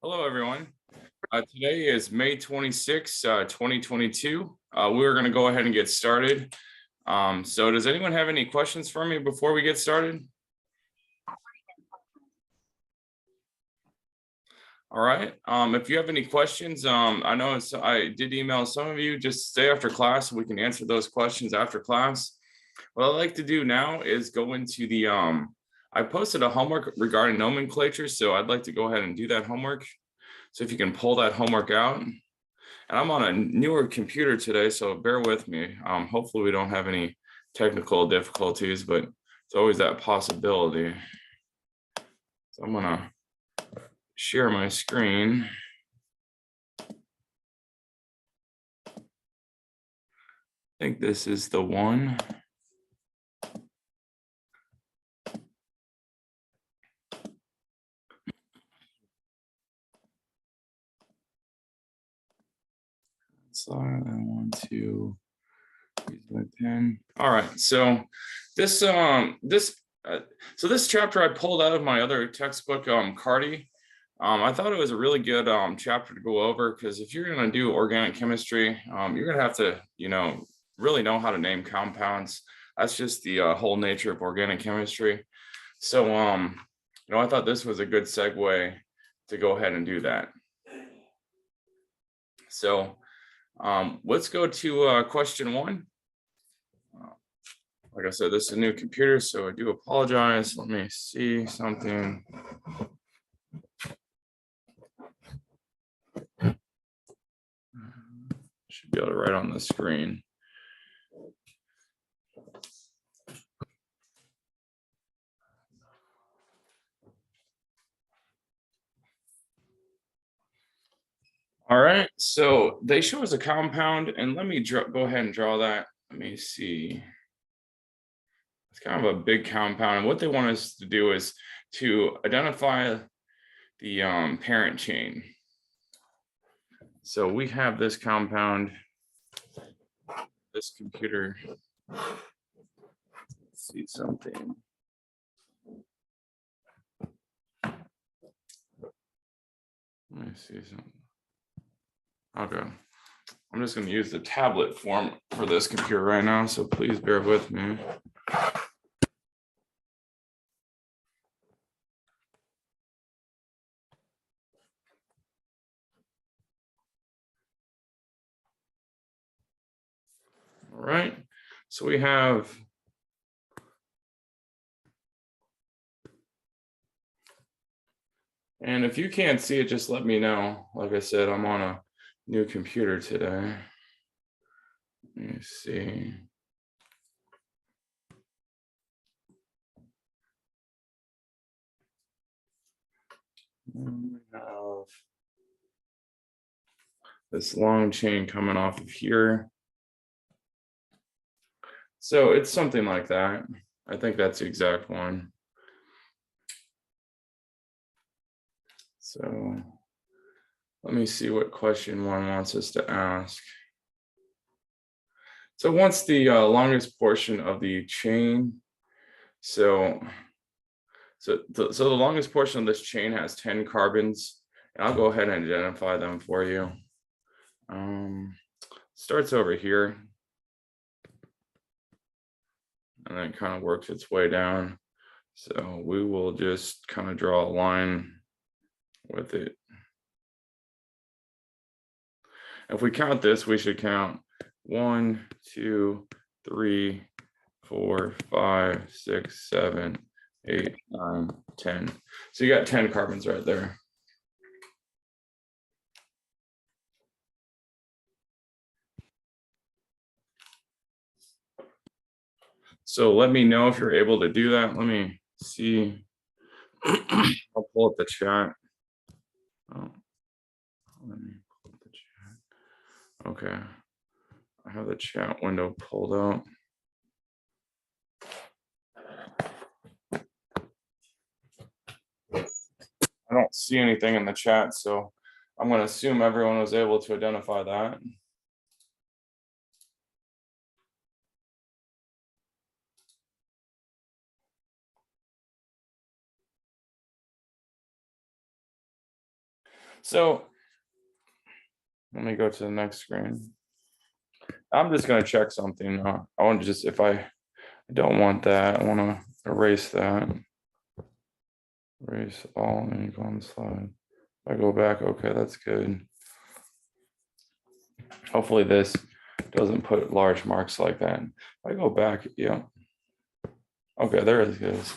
Hello, everyone. Today is May 26, 2022. We're going to go ahead and get started. So does anyone have any questions for me before we get started? All right. If you have any questions, I know I did email some of you, just stay after class so we can answer those questions after class. What I'd like to do now is go into the, I posted a homework regarding nomenclature, so I'd like to go ahead and do that homework. So if you can pull that homework out. And I'm on a newer computer today, so bear with me. Hopefully we don't have any technical difficulties, but it's always that possibility. So I'm gonna share my screen. I think this is the one. Slide. I want to use my pen. All right, so this this chapter I pulled out of my other textbook, Cardi. I thought it was a really good chapter to go over because if you're going to do organic chemistry, you're going to have to, really know how to name compounds. That's just the whole nature of organic chemistry. So, I thought this was a good segue to go ahead and do that. So, let's go to question one. Like I said, this is a new computer, so I do apologize. Let me see something. Should be able to write on the screen. All right, so they show us a compound, and let me go ahead and draw that. Let me see. It's kind of a big compound, and what they want us to do is to identify the parent chain. So we have this compound, this computer. Let's see something. Let me see something. Okay. I'm just going to use the tablet form for this computer right now, so please bear with me. All right, so we have and if you can't see it, just let me know. Like I said, I'm on a new computer today. Let me see. We have this long chain coming off of here. So it's something like that. I think that's the exact one. So let me see what question one wants us to ask. So what's the longest portion of the chain? So the longest portion of this chain has 10 carbons, and I'll go ahead and identify them for you. Starts over here, and then kind of works its way down. So we will just kind of draw a line with it. If we count this, we should count 1, 2, 3, 4, 5, 6, 7, 8, 9, 10. So you got 10 carbons right there. So let me know if you're able to do that. Let me see. I'll pull up the chat. Oh, let me pull up the chat. Okay. I have the chat window pulled out. I don't see anything in the chat, so I'm going to assume everyone was able to identify that. So let me go to the next screen. I'm just going to check something. I want to just, if I don't want that, I want to erase that. Erase all and you go on the slide. If I go back, okay, that's good. Hopefully this doesn't put large marks like that. If I go back, yeah. Okay, there it is.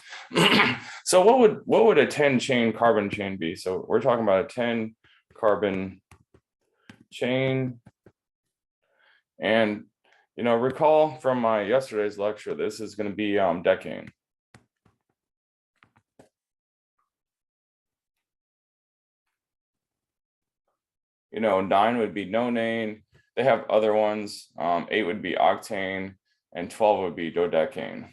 So what would a 10 chain carbon chain be? So we're talking about a 10 carbon chain. And recall from my yesterday's lecture, this is going to be decane. 9 would be nonane. They have other ones. 8 would be octane, and 12 would be dodecane.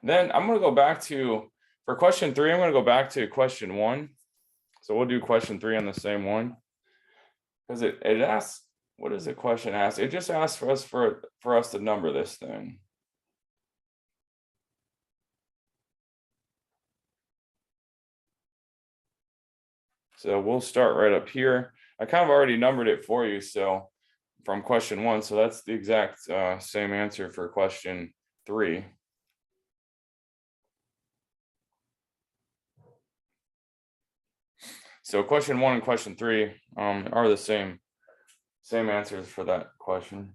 Then I'm going to go back to, for question 3, I'm going to go back to question 1. So we'll do question 3 on the same one. Because it asks, what does the question ask? It just asks for us to number this thing. So we'll start right up here. I kind of already numbered it for you, so from question 1. So that's the exact same answer for question 3. So question 1 and question 3 are the same answers for that question.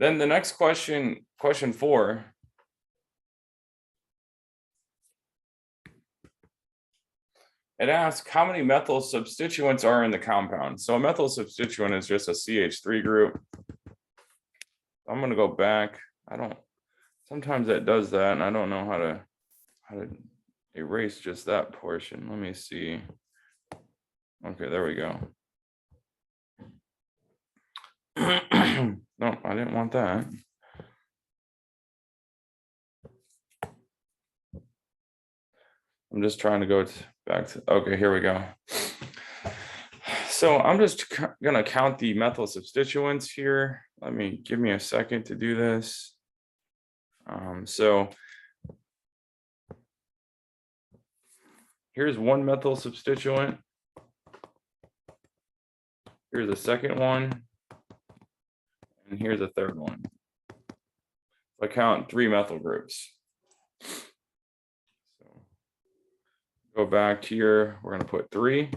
Then the next question, question 4. It asks how many methyl substituents are in the compound. So a methyl substituent is just a CH3 group. I'm going to go back. Sometimes that does that, and I don't know how to erase just that portion. Let me see. Okay, there we go. No, I didn't want that. I'm just trying to go back to, okay, here we go. So I'm just going to count the methyl substituents here. Give me a second to do this. So here's one methyl substituent. Here's a second one. And here's a third one. So I count 3 methyl groups. So go back here, we're going to put 3.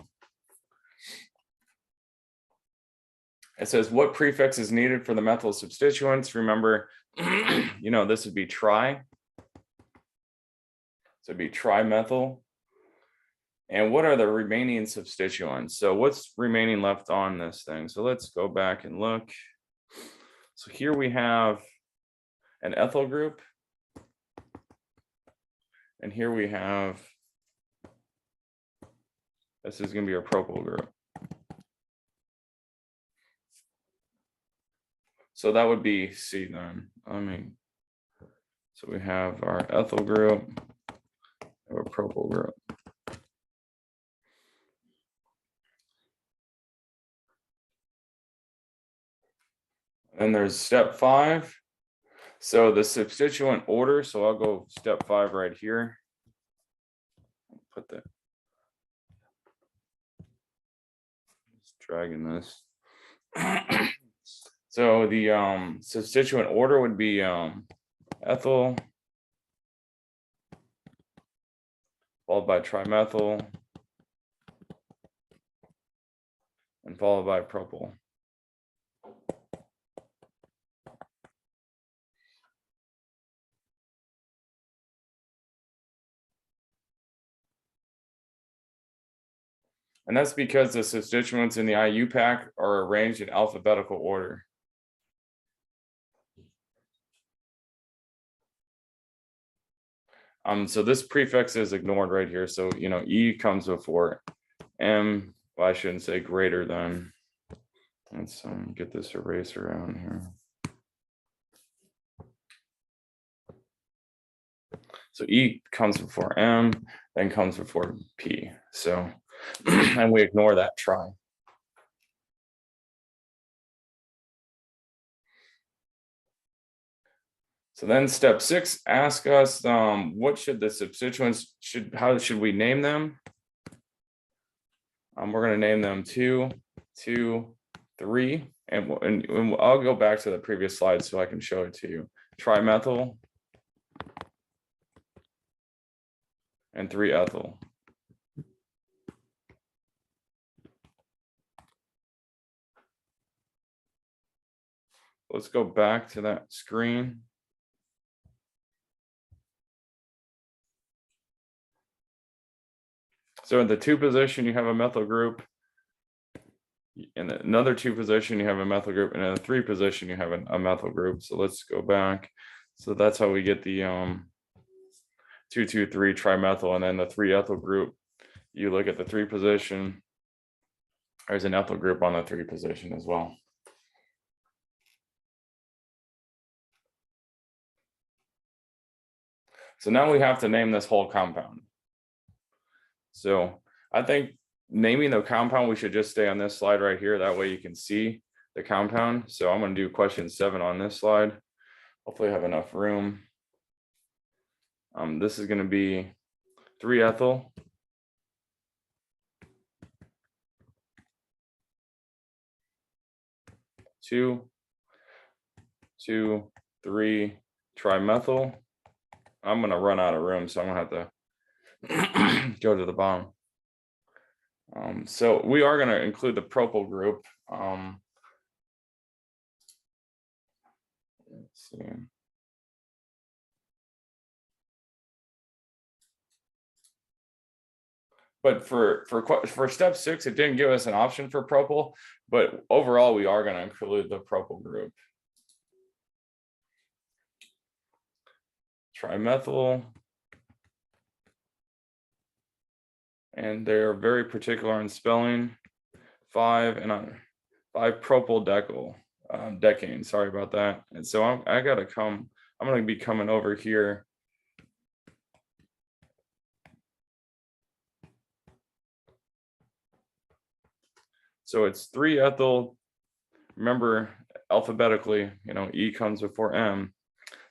It says what prefix is needed for the methyl substituents. Remember, this would be tri. So it'd be trimethyl. And what are the remaining substituents? So what's remaining left on this thing? So let's go back and look. So here we have an ethyl group. And here we have, this is going to be a propyl group. So that would be C then. So we have our ethyl group, our propyl group. And there's step 5. So the substituent order, so I'll go step 5 right here. Put that. Just dragging this. So the substituent order would be ethyl, followed by trimethyl, and followed by propyl. And that's because the substituents in the IU pack are arranged in alphabetical order. So this prefix is ignored right here. So, E comes before M. Well, I shouldn't say greater than. Let's get this eraser out here. So E comes before M, then comes before P. So, and we ignore that try. So then step 6, ask us what should the substituents how should we name them? We're going to name them 2, 2, 3, and I'll go back to the previous slide so I can show it to you. Trimethyl and 3-ethyl. Let's go back to that screen. So in the 2 position, you have a methyl group. In another 2 position, you have a methyl group, and in a 3 position, you have a methyl group. So let's go back. So that's how we get the 2,2,3 trimethyl, and then the 3-ethyl group. You look at the 3 position. There's an ethyl group on the 3 position as well. So now we have to name this whole compound. So I think naming the compound, we should just stay on this slide right here. That way you can see the compound. So I'm going to do question 7 on this slide. Hopefully I have enough room. This is going to be 3-ethyl. Two, 3 trimethyl. I'm going to run out of room, so I'm going to have to go to the bottom. So we are going to include the propyl group. Let's see. But for step 6, it didn't give us an option for propyl, but overall we are going to include the propyl group. Trimethyl. And they're very particular in spelling. 5 propyl decane. Sorry about that. And so I'm going to be coming over here. So it's 3-ethyl. Remember, alphabetically, E comes before M.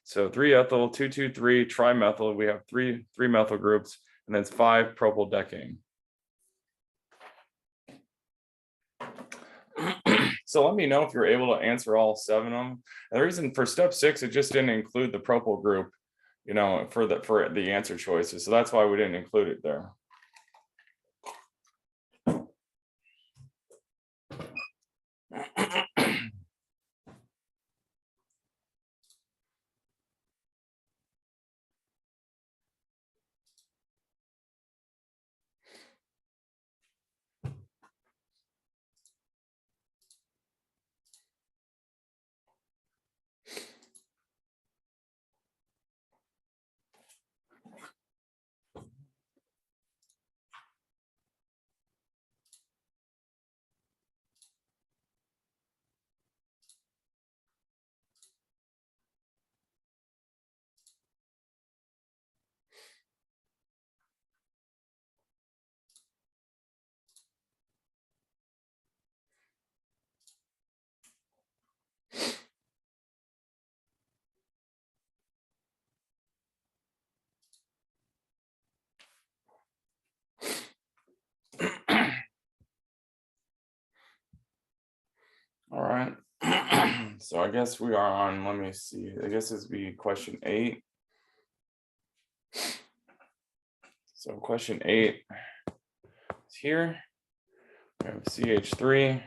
So 3-ethyl, 2,2,3 trimethyl. We have three methyl groups, and then it's 5 propyl decane. So let me know if you're able to answer all 7 of them. And the reason for step 6, it just didn't include the propyl group, for the answer choices. So that's why we didn't include it there. All right. So I guess we are on, let me see. I guess this would be question 8. So question 8 is here. We have CH3.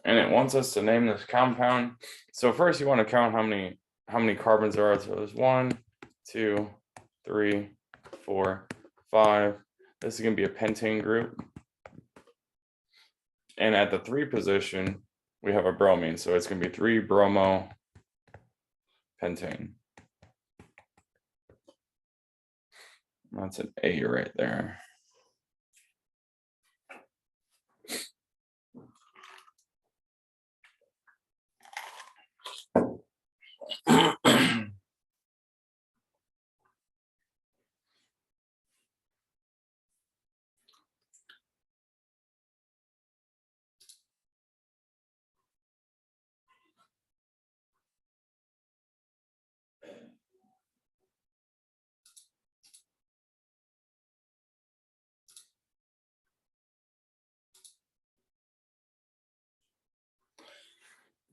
And it wants us to name this compound. So first you want to count how many carbons there are. So there's 1, 2, 3, 4, 5. This is going to be a pentane group. And at the 3 position, we have a bromine. So it's going to be 3 bromo pentane. That's an A right there.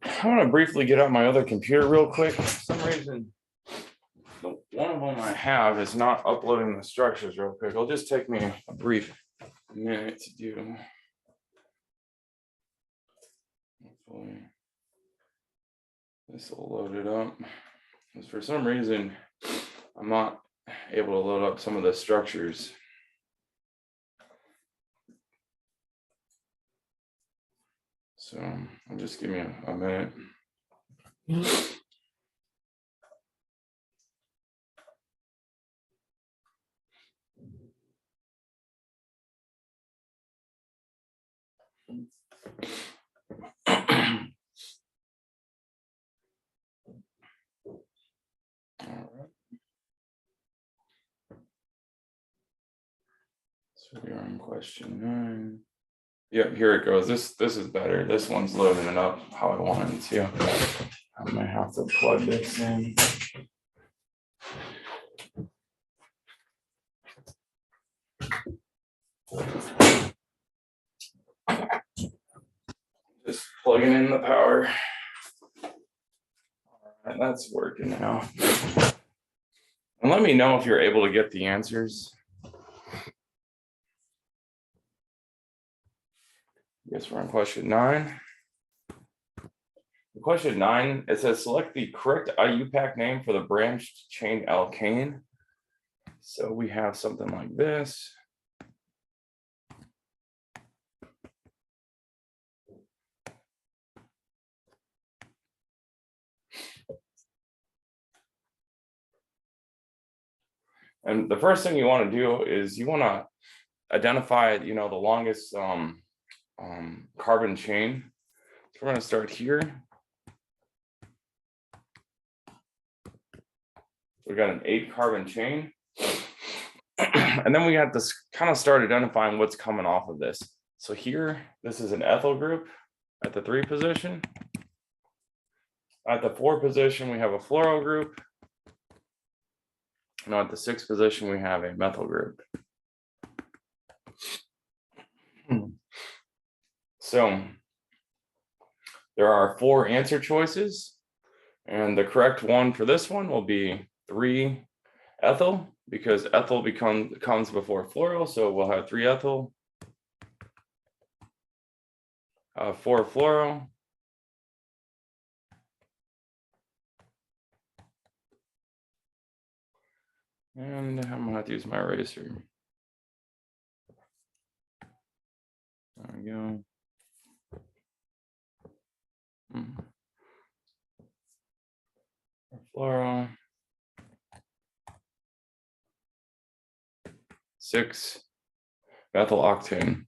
I want to briefly get out my other computer real quick. For some reason, the one of them I have is not uploading the structures real quick. It'll just take me a brief minute to do. Hopefully, this will load it up. Because for some reason, I'm not able to load up some of the structures. So I'll just give me a minute. All right. So we are on question 9. Yep, here it goes. This is better. This one's loading it up how I want it to. I might have to plug this in. Just plugging in the power. All right, that's working now. And let me know if you're able to get the answers. Guess we're on question 9. Question 9, it says select the correct IUPAC name for the branched chain alkane. So we have something like this. And the first thing you want to do is you want to identify, the longest carbon chain. So we're going to start here. We got an 8 carbon chain. And then we have to kind of start identifying what's coming off of this. So here, this is an ethyl group at the 3 position. At the 4 position, we have a fluoro group. And at the 6th position, we have a methyl group. So there are 4 answer choices. And the correct one for this one will be 3 ethyl, because ethyl comes before fluoro. So we'll have 3 ethyl, 4 fluoro, and I'm gonna have to use my eraser. There we go. Fluoro. 6 methyl octane.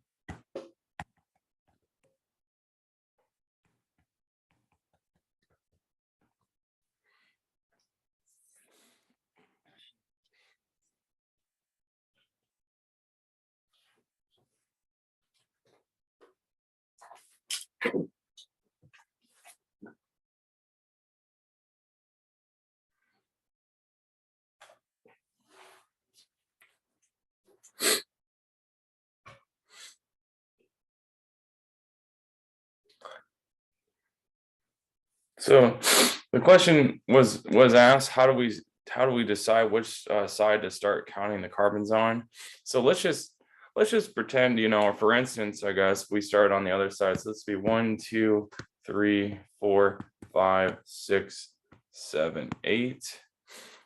So the question was asked, how do we decide which side to start counting the carbons on? So let's just pretend, for instance, I guess we start on the other side. So let's be 1, 2, 3, 4, 5, 6, 7, 8.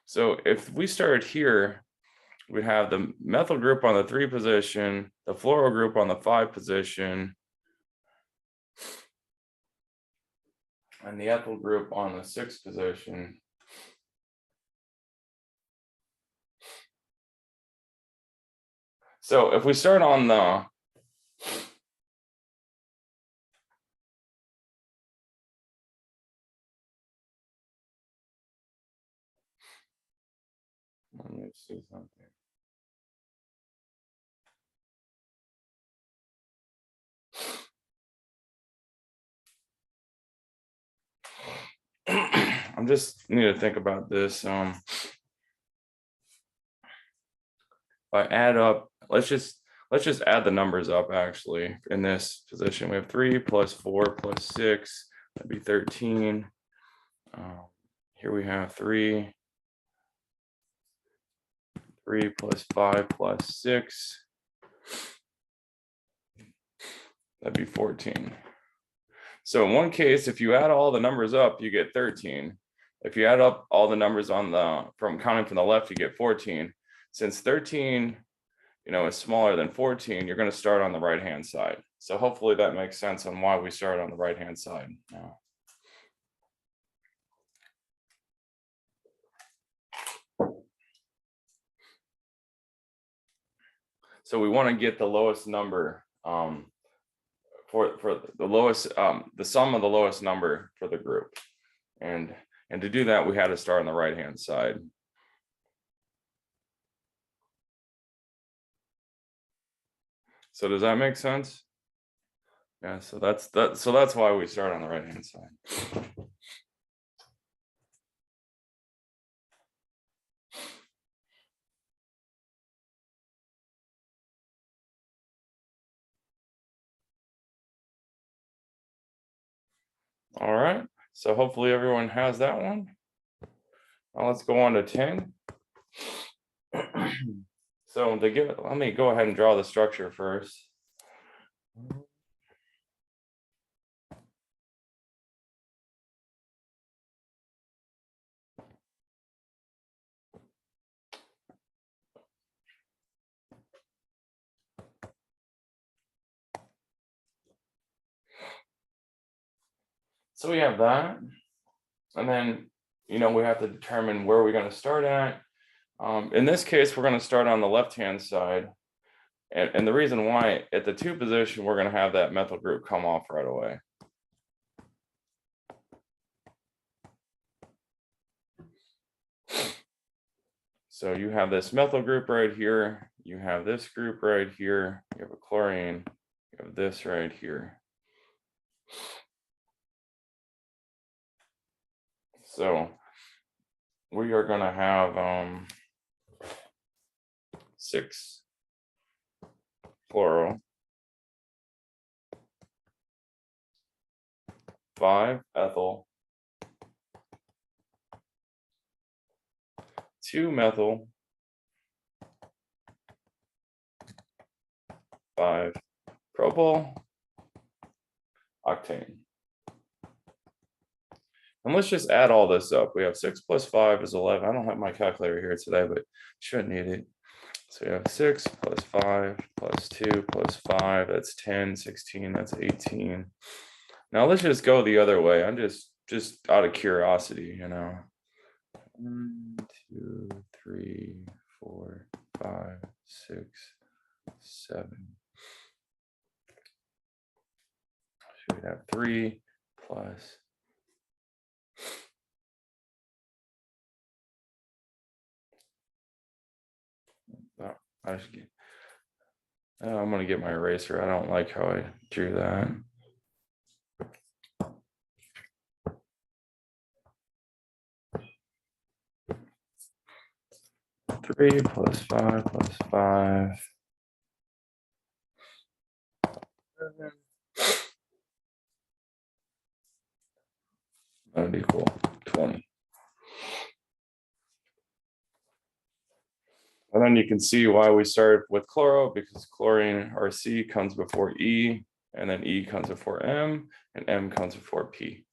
So if we started here, we'd have the methyl group on the 3 position, the fluoro group on the 5 position, and the ethyl group on the 6th position. So if we start on the let me see something. I'm just need to think about this. If I add up, let's just add the numbers up actually. In this position, we have 3 plus 4 plus 6, that'd be 13. Here we have 3 plus 5 plus 6, that'd be 14. So in one case, if you add all the numbers up, you get 13. If you add up all the numbers on from counting from the left, you get 14. Since 13, is smaller than 14, you're going to start on the right-hand side. So hopefully that makes sense on why we start on the right-hand side now. So we want to get the lowest number for the lowest, the sum of the lowest number for the group. And to do that, we had to start on the right-hand side. So does that make sense? Yeah, so that's why we start on the right-hand side. All right, so hopefully everyone has that one. Now let's go on to 10. So let me go ahead and draw the structure first. So we have that, and then we have to determine where we're going to start at. In this case, we're going to start on the left-hand side, and the reason why, at the 2 position, we're going to have that methyl group come off right away. So you have this methyl group right here, you have this group right here, you have a chlorine, you have this right here. So we are going to have 6 fluoro, 5 ethyl, 2 methyl, 5 propyl, octane. And let's just add all this up. We have 6 plus 5 is 11. I don't have my calculator here today, but shouldn't need it. So we have 6 plus 5 plus 2 plus 5, that's 10, 16, that's 18. Now let's just go the other way. I'm just out of curiosity, 1, 2, 3, 4, 5, 6, 7. So we have 3 plus. Oh, I'm going to get my eraser. I don't like how I drew that. Three plus 5 plus 5. That would equal 20. And then you can see why we started with chloro, because chlorine or C comes before E, and then E comes before M, and M comes before P.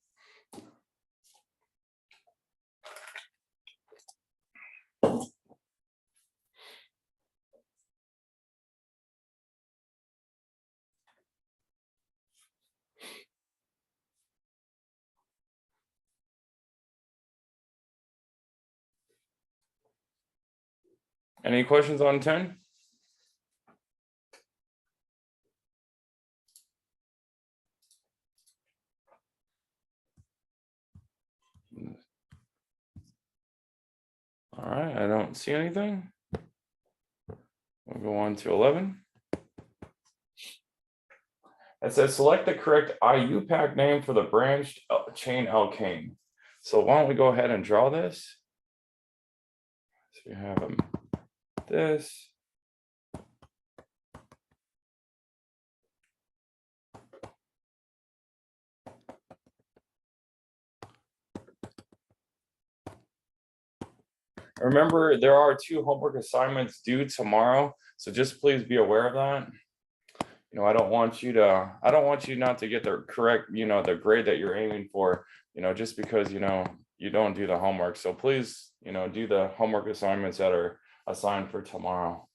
Any questions on 10? don't see anything. We'll go on to 11. It says select the correct IUPAC name for the branched chain alkane. So why don't we go ahead and draw this? So we have this. Remember, there are 2 homework assignments due tomorrow, so just please be aware of that. I don't want you not to get the correct, the grade that you're aiming for, just because, you don't do the homework. So please, do the homework assignments that are assigned for tomorrow.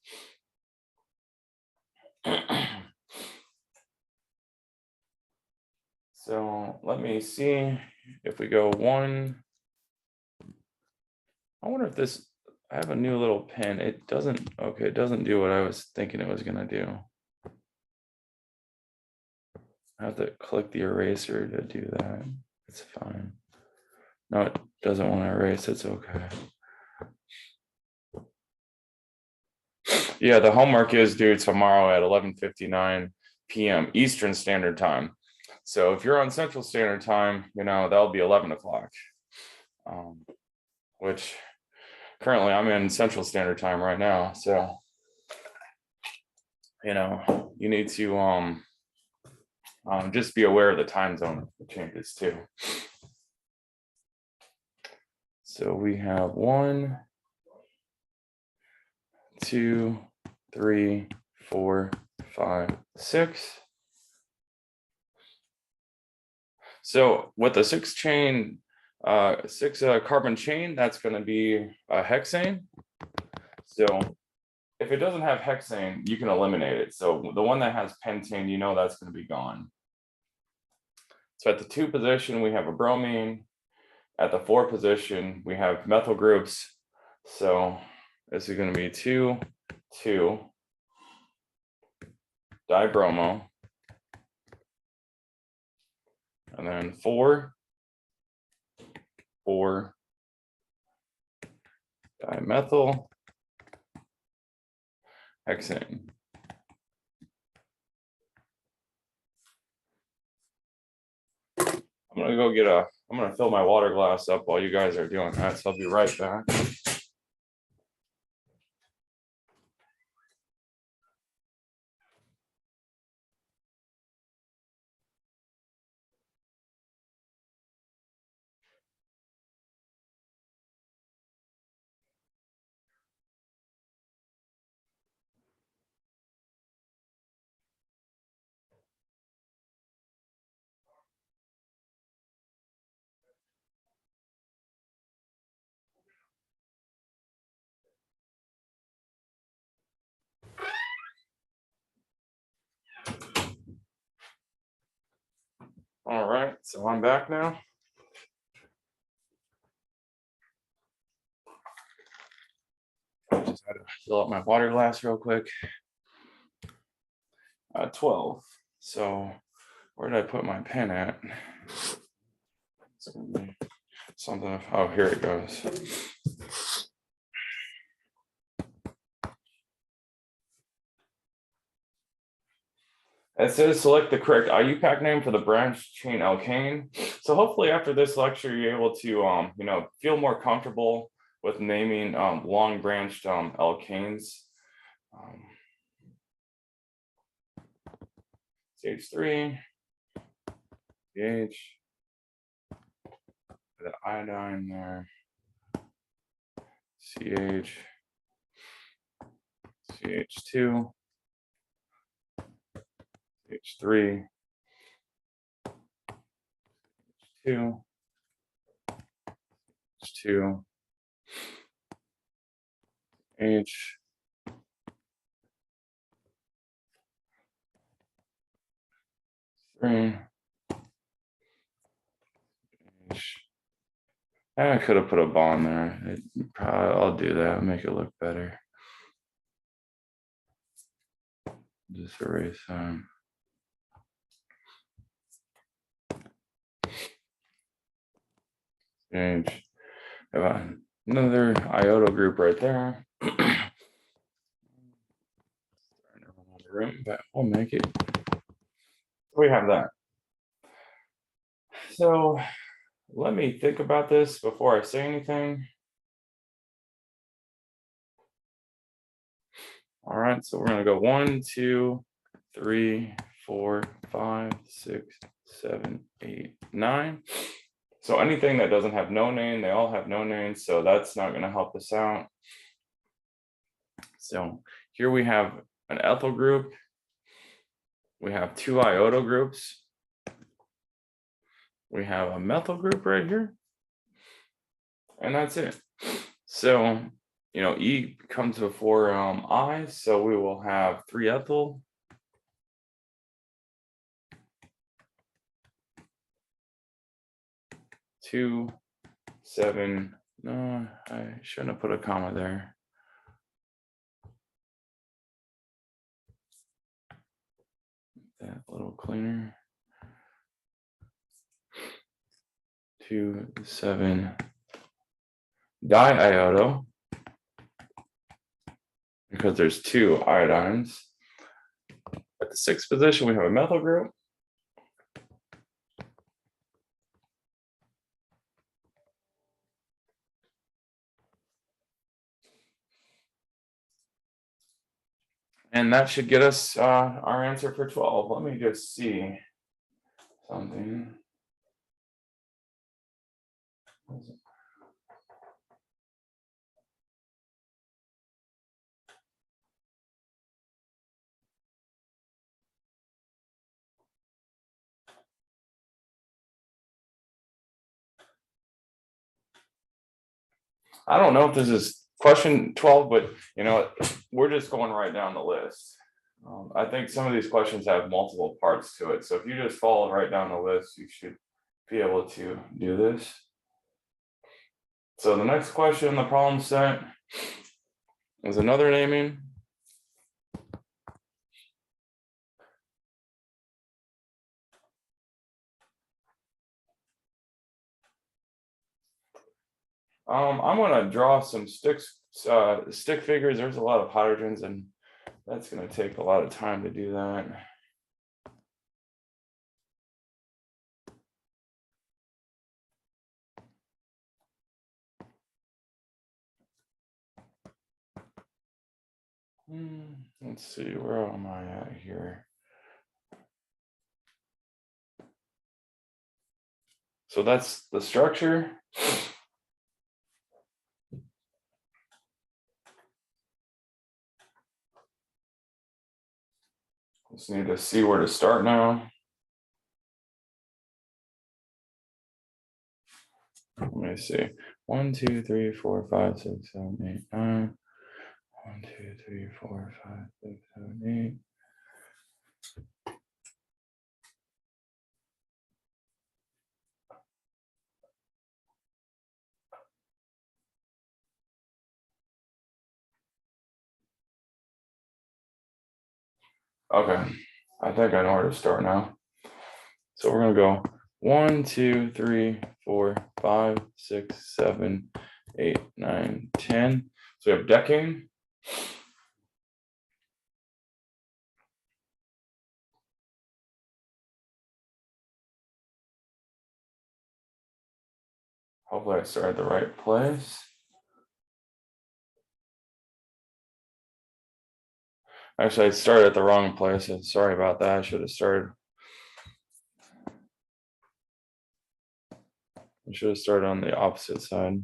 So let me see if we go 1. I wonder if this, I have a new little pen. It doesn't do what I was thinking it was gonna do. I have to click the eraser to do that. It's fine. No, it doesn't want to erase. It's okay. Yeah, the homework is due tomorrow at 11:59 p.m. Eastern Standard Time. So if you're on Central Standard Time, that'll be 11 o'clock. Which currently I'm in Central Standard Time right now. So, you need to just be aware of the time zone changes too. So we have 1, 2, 3, 4, 5, 6. So with the 6 carbon chain, that's going to be a hexane. So if it doesn't have hexane, you can eliminate it. So the one that has pentane, that's going to be gone. So at the 2 position, we have a bromine. At the 4 position, we have methyl groups. So this is going to be 2, 2, dibromo, and then 4, 4, dimethyl hexane. I'm gonna fill my water glass up while you guys are doing that, so I'll be right back. All right, so I'm back now. I just had to fill up my water glass real quick. 12. So where did I put my pen at? It's gonna be something. Oh, here it goes. It says select the correct IUPAC name for the branch chain alkane. So hopefully after this lecture, you're able to, feel more comfortable with naming long branched alkanes. CH3, CH, the iodine there, CH, CH2, CH3, H2, H2, H, three, H. I could have put a bond there. I'll do that, make it look better. Just erase them. Change. Another iodo group right there. Room, but we'll make it. We have that. So let me think about this before I say anything. All right, so we're gonna go 1, 2, 3, 4, 5, 6, 7, 8, 9. So anything that doesn't have no name, they all have no names, so that's not gonna help us out. So here we have an ethyl group. We have 2 iodo groups. We have a methyl group right here. And that's it. So, E comes before I, so we will have 3 ethyl. Two, 7. No, I shouldn't have put a comma there. That a little cleaner. 2, 7 diiodo, because there's 2 iodines. At the 6th position, we have a methyl group. And that should get us our answer for 12. Let me just see something. I don't know if this is question 12, but we're just going right down the list. I think some of these questions have multiple parts to it. So if you just follow right down the list, you should be able to do this. So the next question in the problem set is another naming. I'm going to draw some stick figures. There's a lot of hydrogens, and that's going to take a lot of time to do that. Let's see, where am I at here? So that's the structure. Just need to see where to start now. Let me see. 1, 2, 3, 4, 5, 6, 7, 8, 9. 1, 2, 3, 4, 5, 6, 7, 8. Okay, I think I know where to start now. So we're gonna go 1, 2, 3, 4, 5, 6, 7, 8, 9, 10. So we have decane. Hopefully I started the right place. Actually, I started at the wrong place. Sorry about that. I should have started. I should have started on the opposite side.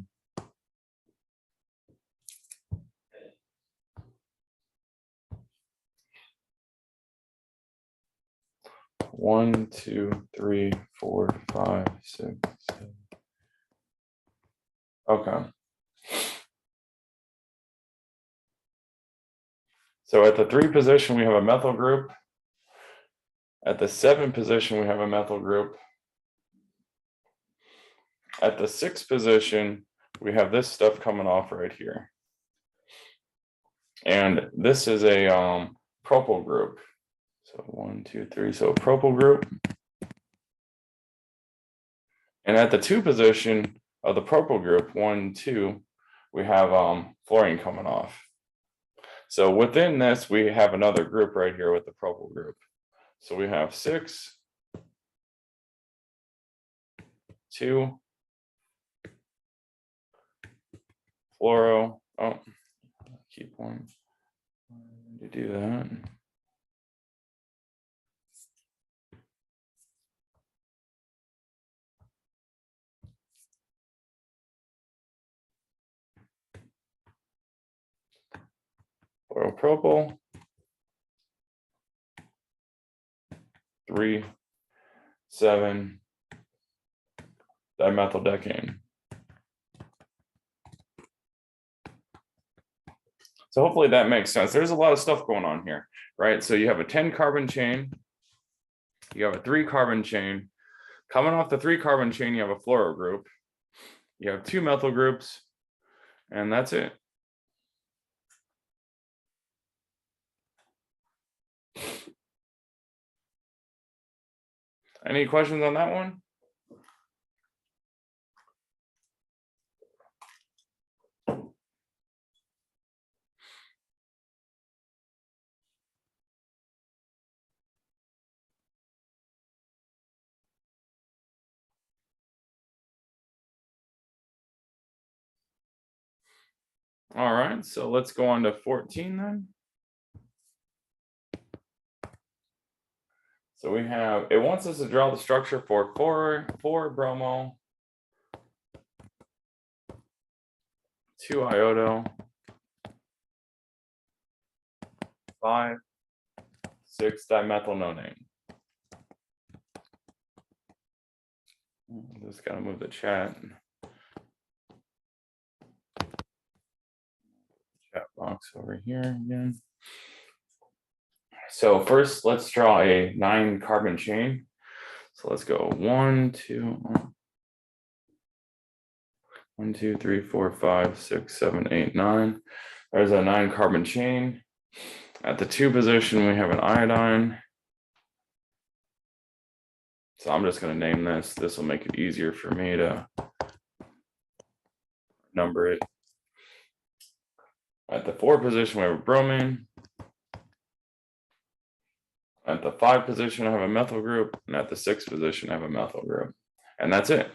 One, 2, 3, 4, 5, 6, 7. Okay. So at the 3 position, we have a methyl group. At the 7 position, we have a methyl group. At the 6th position, we have this stuff coming off right here. And this is a propyl group. So 1, 2, 3, so a propyl group. And at the 2 position of the propyl group, 1, 2, we have fluorine coming off. So within this, we have another group right here with the propyl group. So we have 6, 2, fluoro. Oh, keep one to do that. Fluoropropyl. 3, 7, dimethyldecaine. So hopefully that makes sense. There's a lot of stuff going on here, right? So you have a 10 carbon chain, you have a 3 carbon chain. Coming off the 3 carbon chain, you have a fluoro group, you have 2 methyl groups, and that's it. Any questions on that one? All right, so let's go on to 14 then. So we have, it wants us to draw the structure for 4 bromo, 2 iodo, 5, 6 dimethylnonane. Just gotta move the chat box over here again. So first, let's draw a 9 carbon chain. So let's go 1, 2, 3, 4, 5, 6, 7, 8, 9. There's a 9 carbon chain. At the 2 position, we have an iodine. So I'm just going to name this. This will make it easier for me to number it. At the 4 position, we have a bromine. At the 5 position, I have a methyl group. And at the 6 position, I have a methyl group. And that's it.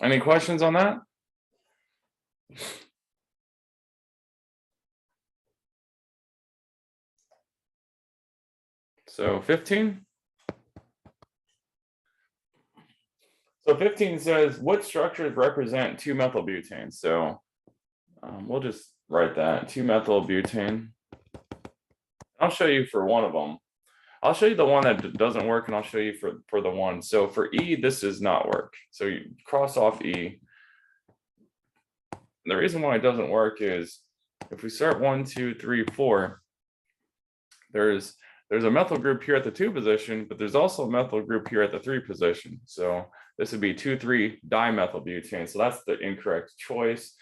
Any questions on that? So 15. So 15 says, what structures represent 2-methylbutane? So we'll just write that, 2-methylbutane. I'll show you for one of them. I'll show you the one that doesn't work, and I'll show you for the one. So for E, this does not work. So you cross off E. The reason why it doesn't work is if we start 1, 2, 3, 4, there's a methyl group here at the 2 position, but there's also a methyl group here at the 3 position. So this would be 2,3 dimethylbutane. So that's the incorrect choice.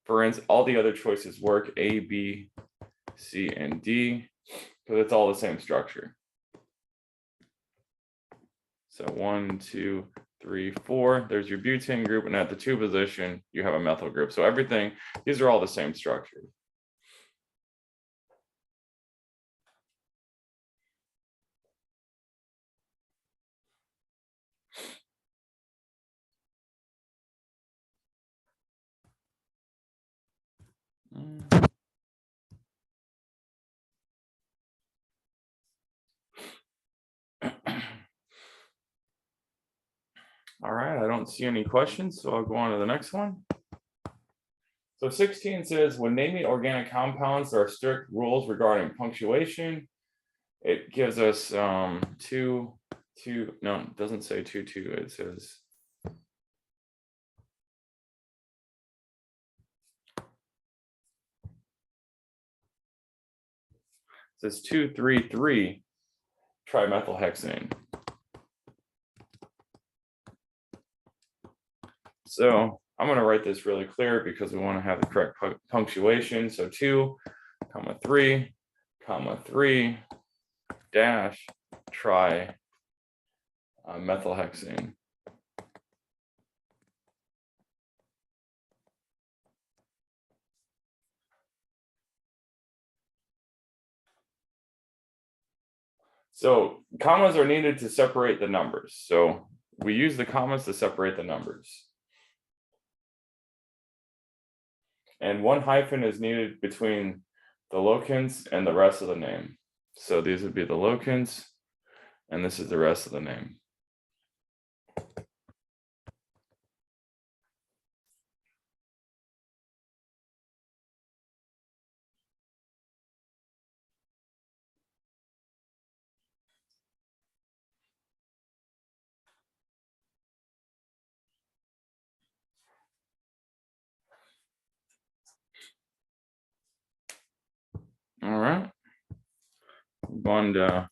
For instance, all the other choices work, A, B, C, and D, because it's all the same structure. So 1, 2, 3, 4, there's your butane group, and at the 2 position, you have a methyl group. So everything, these are all the same structure. All right, I don't see any questions, so I'll go on to the next one. So 16 says, when naming organic compounds, there are strict rules regarding punctuation. It gives us 2, no, it doesn't say 2, 2, it says says 2,3,3 trimethylhexane. So I'm going to write this really clear because we want to have the correct punctuation. So 2, 3, 3 dash tri methylhexane. So commas are needed to separate the numbers. So we use the commas to separate the numbers. And 1 hyphen is needed between the locants and the rest of the name. So these would be the locants, and this is the rest of the name. All right. Move on to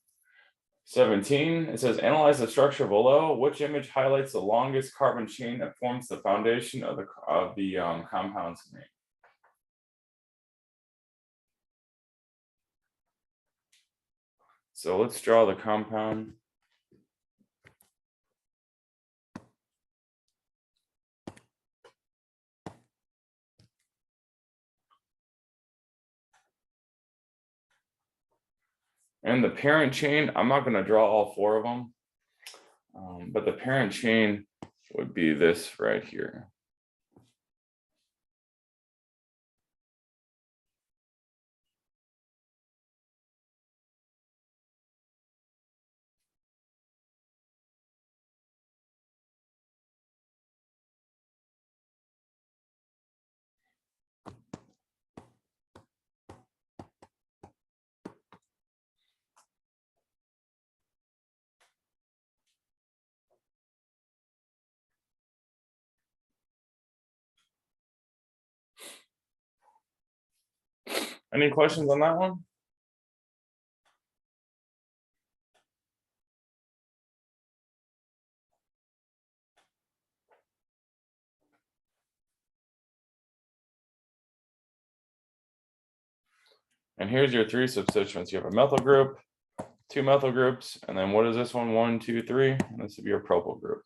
17. It says, analyze the structure below. Which image highlights the longest carbon chain that forms the foundation of the compound's name? So let's draw the compound. And the parent chain, I'm not going to draw all 4 of them, but the parent chain would be this right here. Any questions on that one? And here's your 3 substituents. You have a methyl group, 2 methyl groups, and then what is this one? 1, 2, 3. And this would be your propyl group.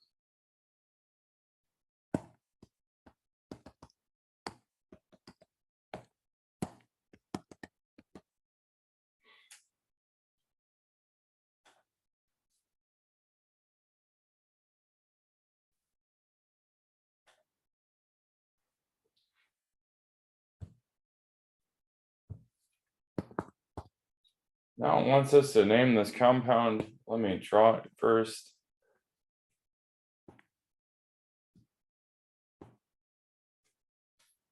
Now it wants us to name this compound. Let me draw it first.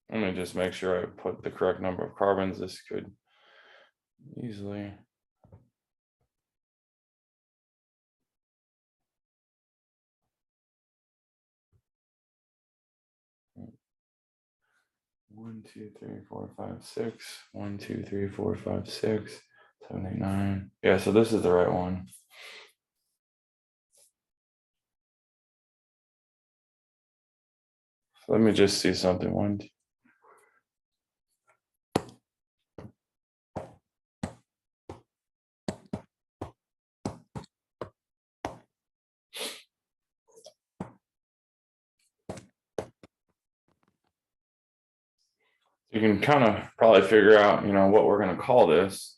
Let me just make sure I put the correct number of carbons. This could easily. One, 2, 3, 4, 5, 6. 1, 2, 3, 4, 5, 6, 7, 8, 9. Yeah, so this is the right one. So let me just see something. 1, 2. You can kind of probably figure out, what we're going to call this.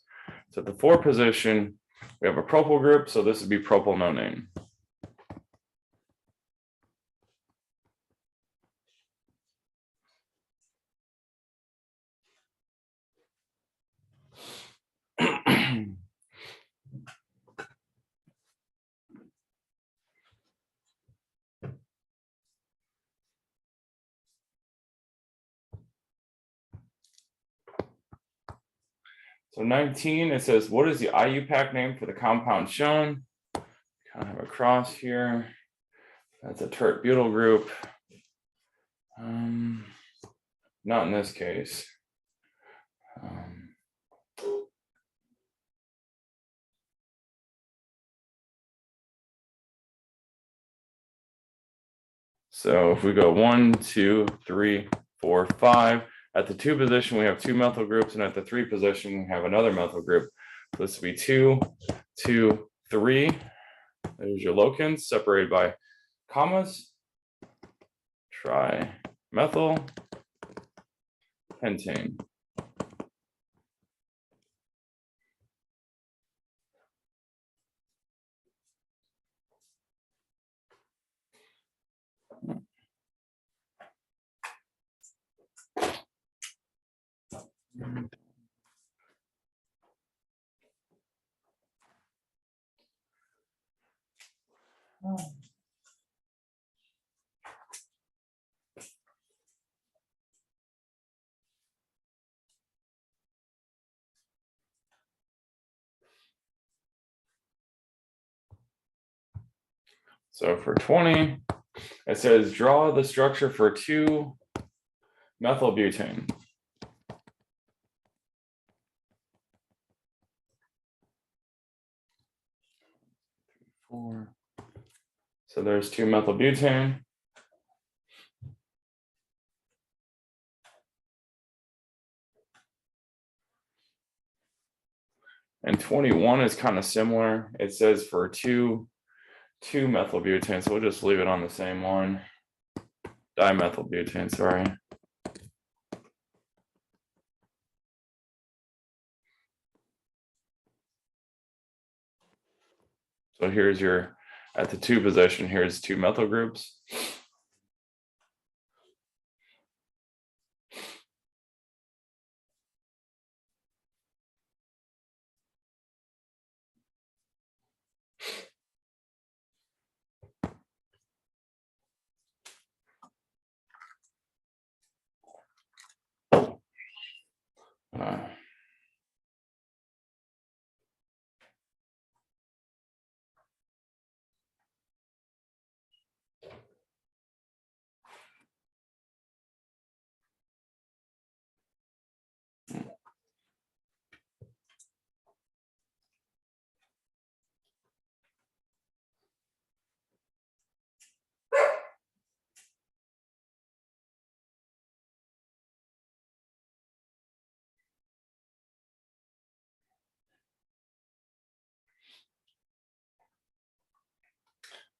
So at the 4 position, we have a propyl group. So this would be propylnonane. So 19, it says, what is the IUPAC name for the compound shown? Kind of have a cross here. That's a tert-butyl group. Not in this case. So if we go 1, 2, 3, 4, 5, at the 2 position, we have 2 methyl groups, and at the 3 position, we have another methyl group. So this would be 2, 2, 3. There's your locants separated by commas. Trimethyl pentane. So for 20, it says draw the structure for 2-methylbutane. So there's 2-methylbutane. And 21 is kind of similar. It says for 2-methylbutane, so we'll just leave it on the same one. Dimethylbutane, sorry. So here's your, at the 2 position, here's 2 methyl groups.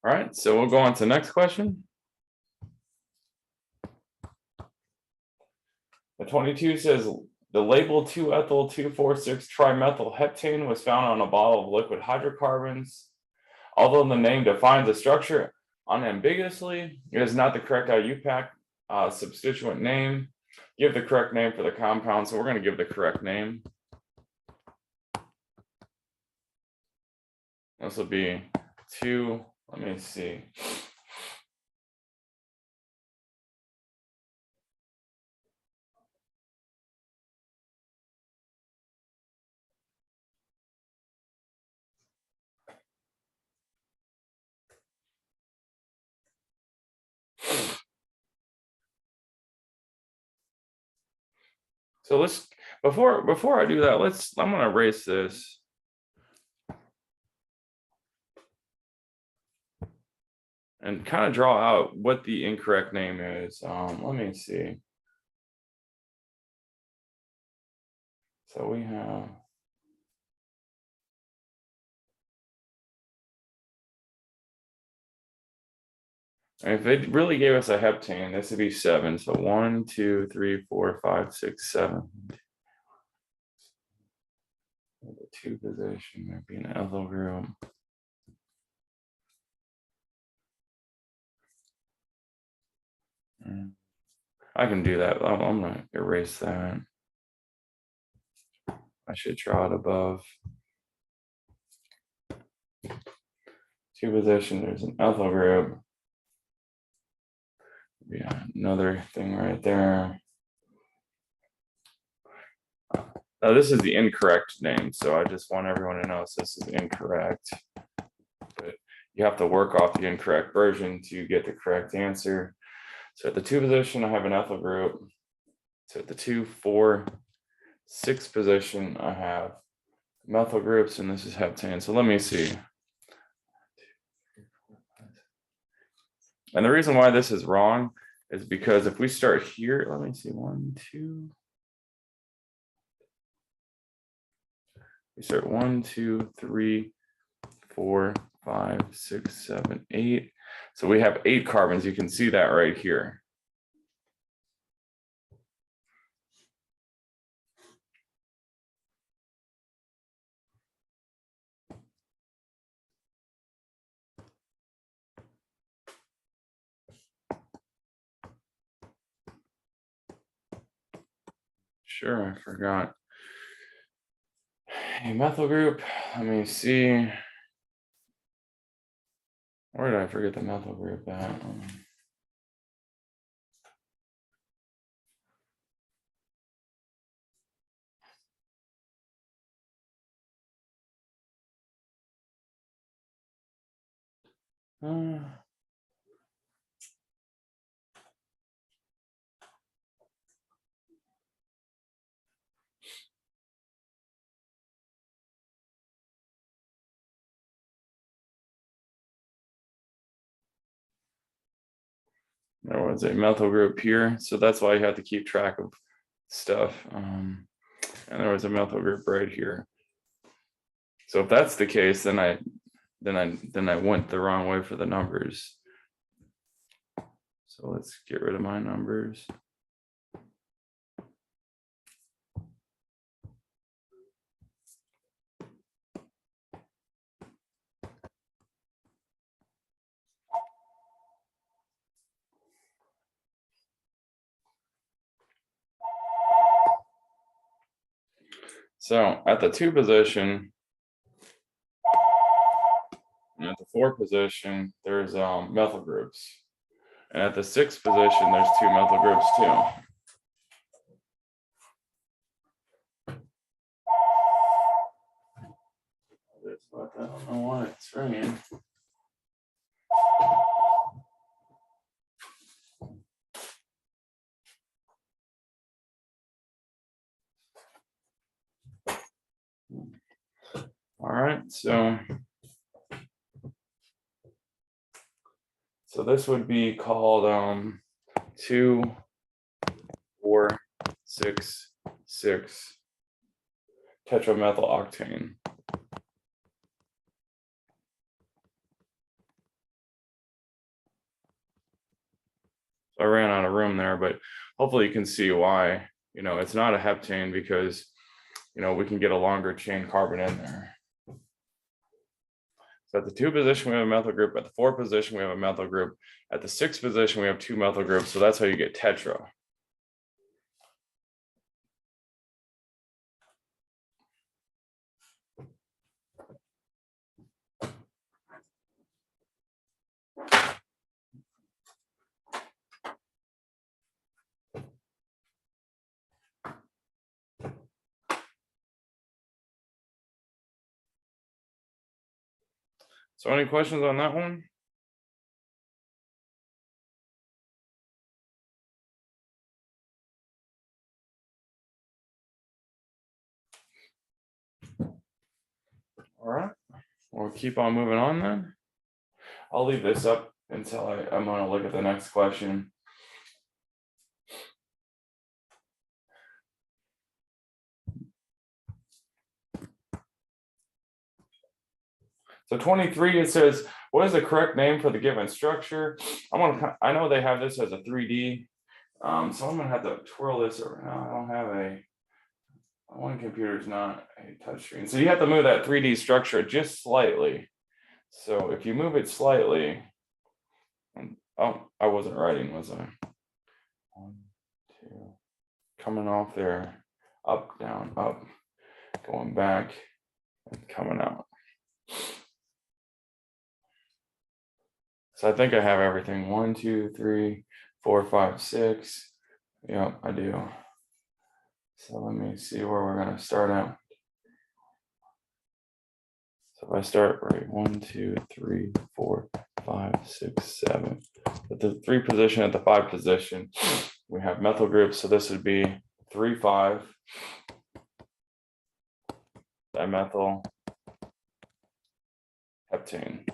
All right, so we'll go on to the next question. The 22 says the label 2-ethyl 2,4,6-trimethyl heptane was found on a bottle of liquid hydrocarbons. Although the name defines the structure unambiguously, it is not the correct IUPAC substituent name. Give the correct name for the compound. So we're going to give the correct name. This will be 2. Let me see. So let's before I do that, I'm going to erase this. And kind of draw out what the incorrect name is. Let me see. So we have. If they really gave us a heptane, this would be 7. So 1, 2, 3, 4, 5, 6, 7. The 2 position would be an ethyl group. I can do that. I'm going to erase that. I should draw it above. 2 position, there's an ethyl group. Yeah, another thing right there. Now this is the incorrect name, so I just want everyone to know this is incorrect. But you have to work off the incorrect version to get the correct answer. So at the 2 position, I have an ethyl group. So at the 2, 4, 6 position, I have methyl groups, and this is heptane. So let me see. And the reason why this is wrong is because if we start here, let me see, 1, 2. We start 1, 2, 3, 4, 5, 6, 7, 8. So we have 8 carbons. You can see that right here. Sure, I forgot. A methyl group, let me see. Where did I forget the methyl group at? There was a methyl group here, so that's why you have to keep track of stuff. And there was a methyl group right here. So if that's the case, then I went the wrong way for the numbers. So let's get rid of my numbers. So at the 2 position, and at the 4 position, there's methyl groups. And at the 6th position, there's 2 methyl groups too. I don't know why it's ringing. All right, so this would be called 2, 4, 6, 6 tetramethyl octane. So I ran out of room there, but hopefully you can see why, it's not a heptane because, we can get a longer chain carbon in there. So at the 2 position, we have a methyl group. At the 4 position, we have a methyl group. At the 6 position, we have 2 methyl groups. So that's how you get tetra. So any questions on that one? All right, we'll keep on moving on then. I'll leave this up until I'm going to look at the next question. So 23, it says, what is the correct name for the given structure? I know they have this as a 3D. So I'm gonna have to twirl this around. I don't have one computer is not a touchscreen. So you have to move that 3D structure just slightly. So if you move it slightly, I wasn't writing, was I? 1, 2, coming off there, up, down, up, going back, and coming out. So I think I have everything. 1, 2, 3, 4, 5, 6. Yeah, I do. So let me see where we're going to start out. So if I start right, 1, 2, 3, 4, 5, 6, 7. At the 3 position, at the 5 position, we have methyl groups. So this would be 3, 5 dimethyl heptane.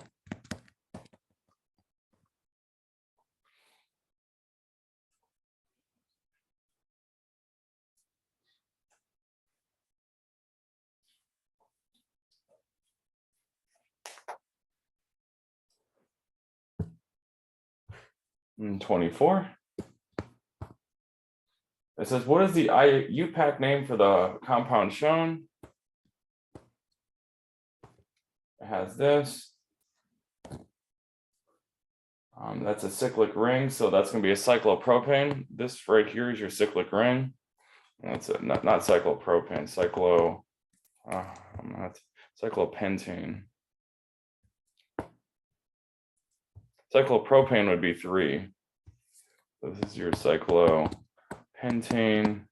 24. It says, what is the IUPAC name for the compound shown? It has this. That's a cyclic ring, so that's going to be a cyclopropane. This right here is your cyclic ring. That's not cyclopropane, cyclopentane. Cyclopropane would be 3. So this is your cyclopentane.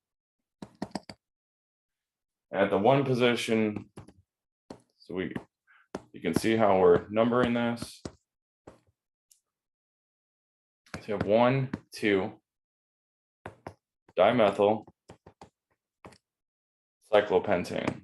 At the 1 position, so you can see how we're numbering this. So you have 1, 2, dimethyl, cyclopentane.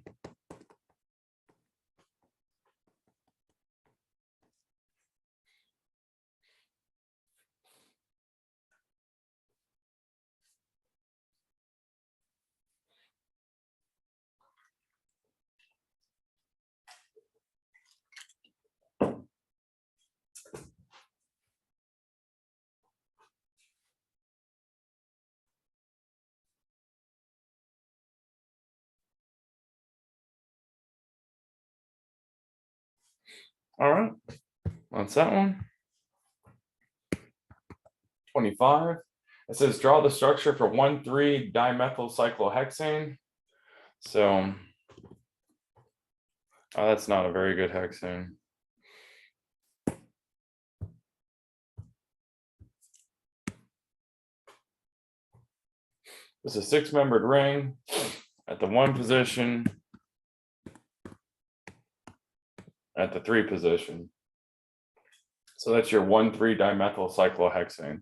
All right, that's that one. 25. It says draw the structure for 1,3-dimethyl cyclohexane. So that's not a very good hexane. This is a 6-membered ring at the 1 position, at the 3 position. So that's your 1,3-dimethyl cyclohexane.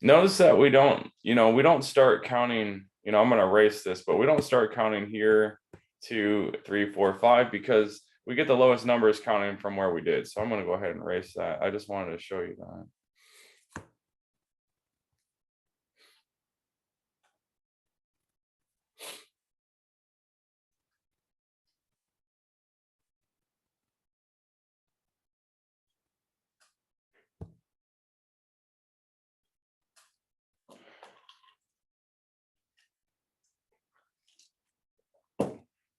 Notice that we don't start counting, I'm going to erase this, but we don't start counting here 2, 3, 4, 5 because we get the lowest numbers counting from where we did. So I'm going to go ahead and erase that. I just wanted to show you that.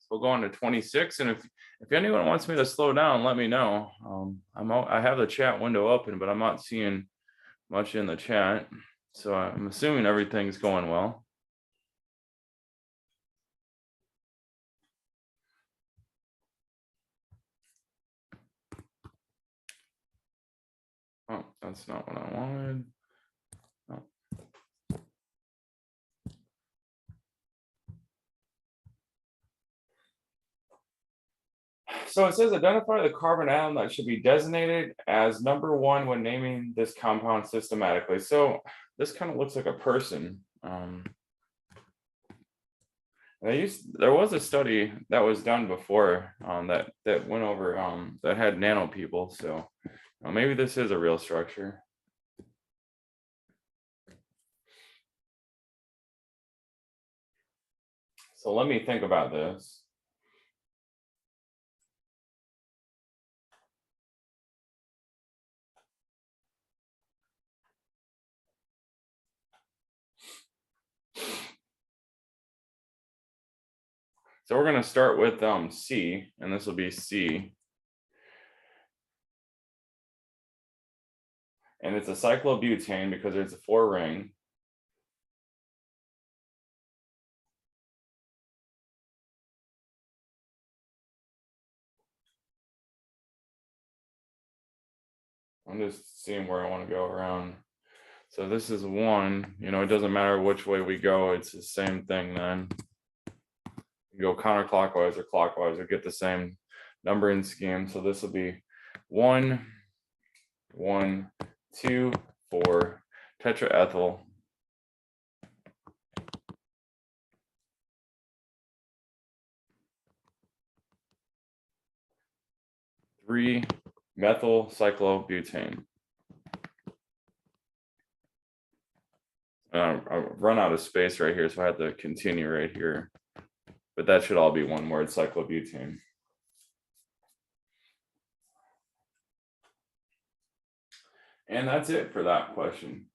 We'll go on to 26, and if anyone wants me to slow down, let me know. I have the chat window open, but I'm not seeing much in the chat, so I'm assuming everything's going well. Oh, that's not what I wanted. Oh. So it says identify the carbon atom that should be designated as number 1 when naming this compound systematically. So this kind of looks like a person. There was a study that was done before that went over that had nano people. So maybe this is a real structure. So let me think about this. So we're going to start with C, and this will be C. And it's a cyclobutane because it's a 4 ring. I'm just seeing where I want to go around. So this is 1, it doesn't matter which way we go, it's the same thing then. You go counterclockwise or clockwise or get the same numbering scheme. So this will be 1, 1, 2, 4, tetraethyl. Three methyl cyclobutane. I run out of space right here, so I have to continue right here. But that should all be one word, cyclobutane. And that's it for that question.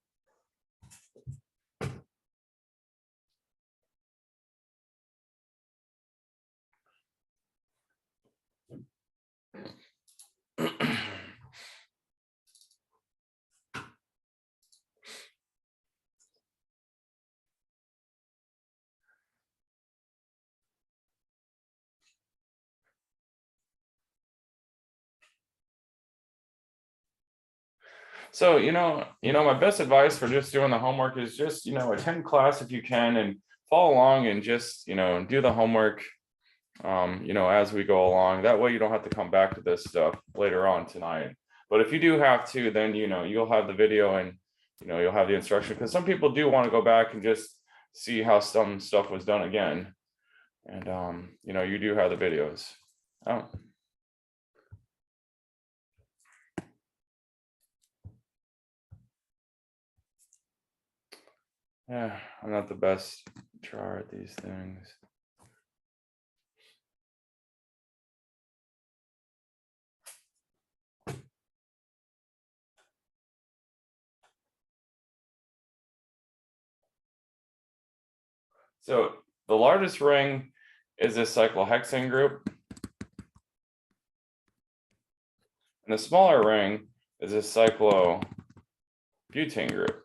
So, my best advice for just doing the homework is just, attend class if you can and follow along and just, do the homework, as we go along. That way you don't have to come back to this stuff later on tonight. But if you do have to, then, you'll have the video and, you'll have the instruction, because some people do want to go back and just see how some stuff was done again. And, you do have the videos. Oh. Yeah, I'm not the best drawer at these things. So the largest ring is this cyclohexane group. And the smaller ring is this cyclobutane group.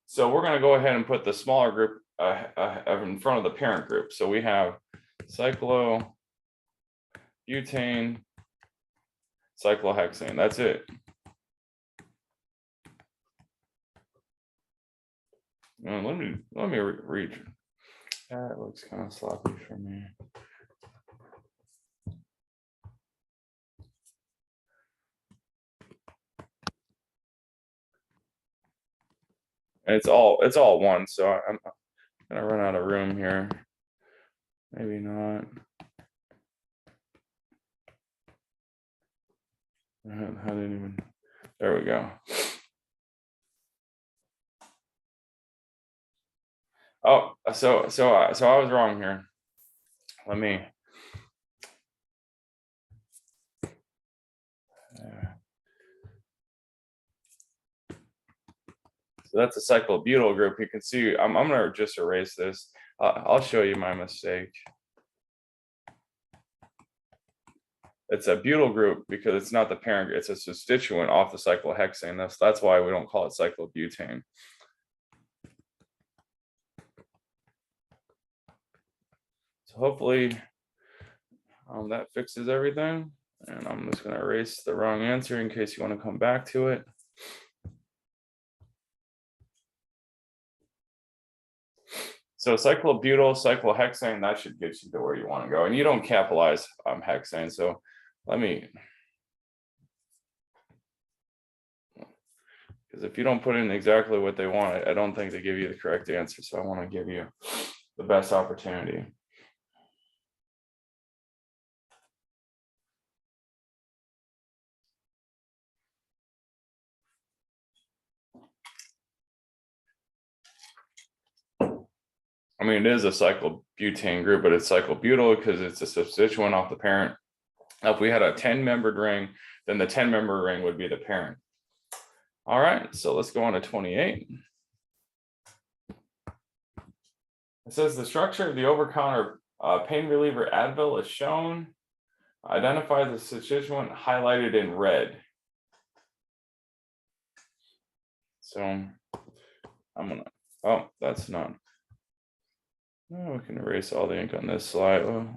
So we're going to go ahead and put the smaller group in front of the parent group. So we have cyclobutane, cyclohexane. That's it. Let me read. That looks kind of sloppy for me. And it's all one, so I'm gonna run out of room here. Maybe not. How did even? There we go. Oh, so I was wrong here. Let me. So that's a cyclobutyl group. You can see, I'm gonna just erase this. I'll show you my mistake. It's a butyl group because it's not the parent, it's a substituent off the cyclohexane. That's why we don't call it cyclobutane. So hopefully that fixes everything. And I'm just gonna erase the wrong answer in case you want to come back to it. So cyclobutyl, cyclohexane, that should get you to where you want to go. And you don't capitalize hexane. So let me, because if you don't put in exactly what they want, I don't think they give you the correct answer. So I want to give you the best opportunity. I mean, it is a cyclobutane group, but it's cyclobutyl because it's a substituent off the parent. Now, if we had a 10-membered ring, then the 10-member ring would be the parent. All right, so let's go on to 28. It says the structure of the over-counter pain reliever Advil is shown. Identify the substituent highlighted in red. So I'm gonna, oh, that's not. Oh, we can erase all the ink on this slide. Oh,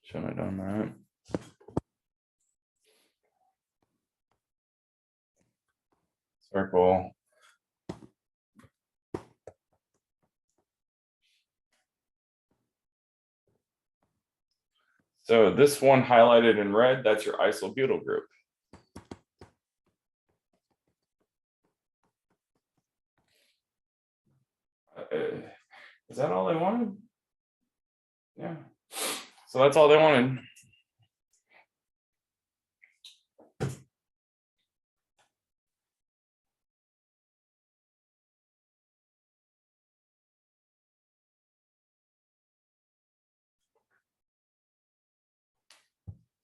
shouldn't have done that. Circle. So this one highlighted in red, that's your isobutyl group. Is that all they wanted? Yeah. So that's all they wanted.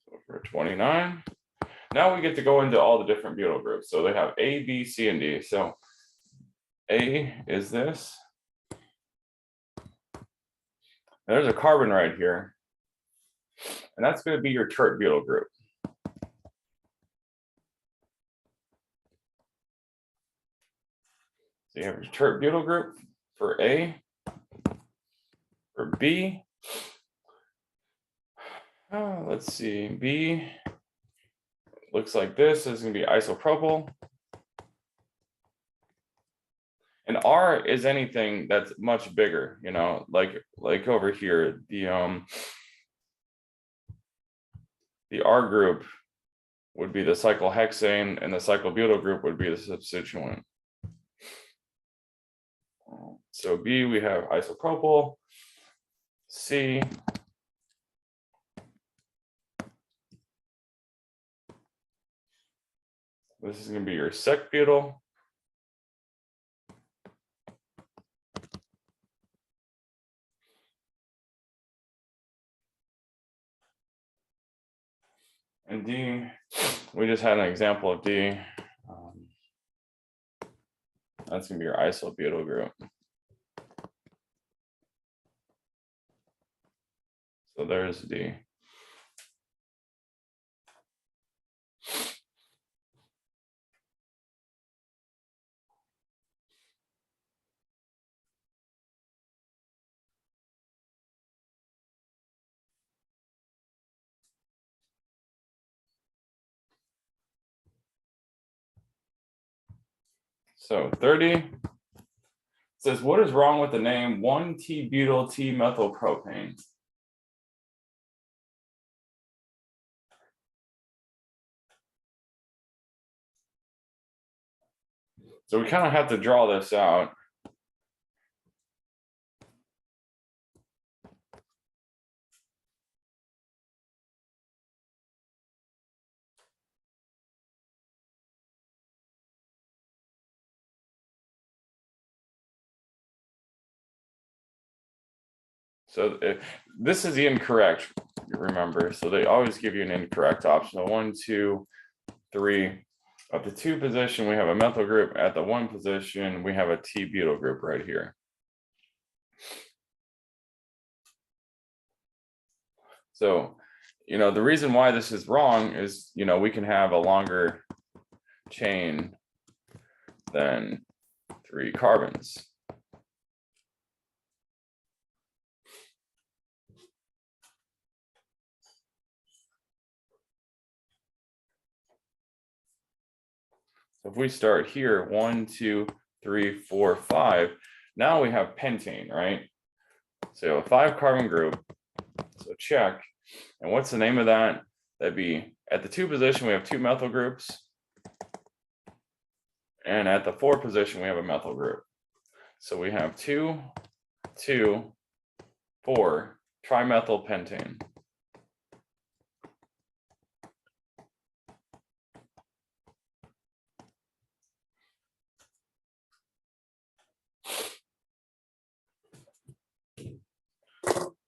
So for 29. Now we get to go into all the different butyl groups. So they have A, B, C, and D. So A is this. There's a carbon right here. And that's going to be your tert butyl group. So you have your tert butyl group for A. For B, let's see, B looks like this is going to be isopropyl. And R is anything that's much bigger, you know, like over here, the R group would be the cyclohexane, and the cyclobutyl group would be the substituent. So B, we have isopropyl. C, this is going to be your sec butyl. And D, we just had an example of D. That's going to be your isobutyl group. So there's D. So 30 says, what is wrong with the name 1-T-butyl T-methylpropane? So we kind of have to draw this out. So this is the incorrect, remember. So they always give you an incorrect option. 1, 2, 3. At the 2 position, we have a methyl group. At the 1 position, we have a T-butyl group right here. So, you know, the reason why this is wrong is, you know, we can have a longer chain than 3 carbons. So if we start here, 1, 2, 3, 4, 5, now we have pentane, right? So a 5 carbon group, so check. And what's the name of that? That'd be at the 2 position, we have 2 methyl groups. And at the 4 position, we have a methyl group. So we have 2, 2, 4, trimethylpentane.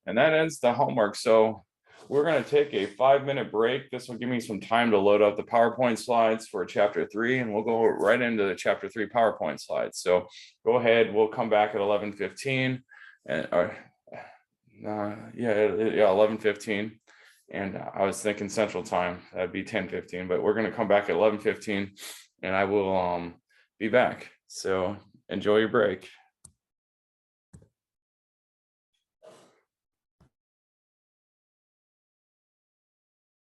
And that ends the homework. So we're going to take a 5-minute break. This will give me some time to load up the PowerPoint slides for chapter 3, and we'll go right into the chapter 3 PowerPoint slides. So go ahead. We'll come back at 11:15, and 11:15. And I was thinking Central Time. That'd be 10:15, but we're going to come back at 11:15, and I will be back. So enjoy your break.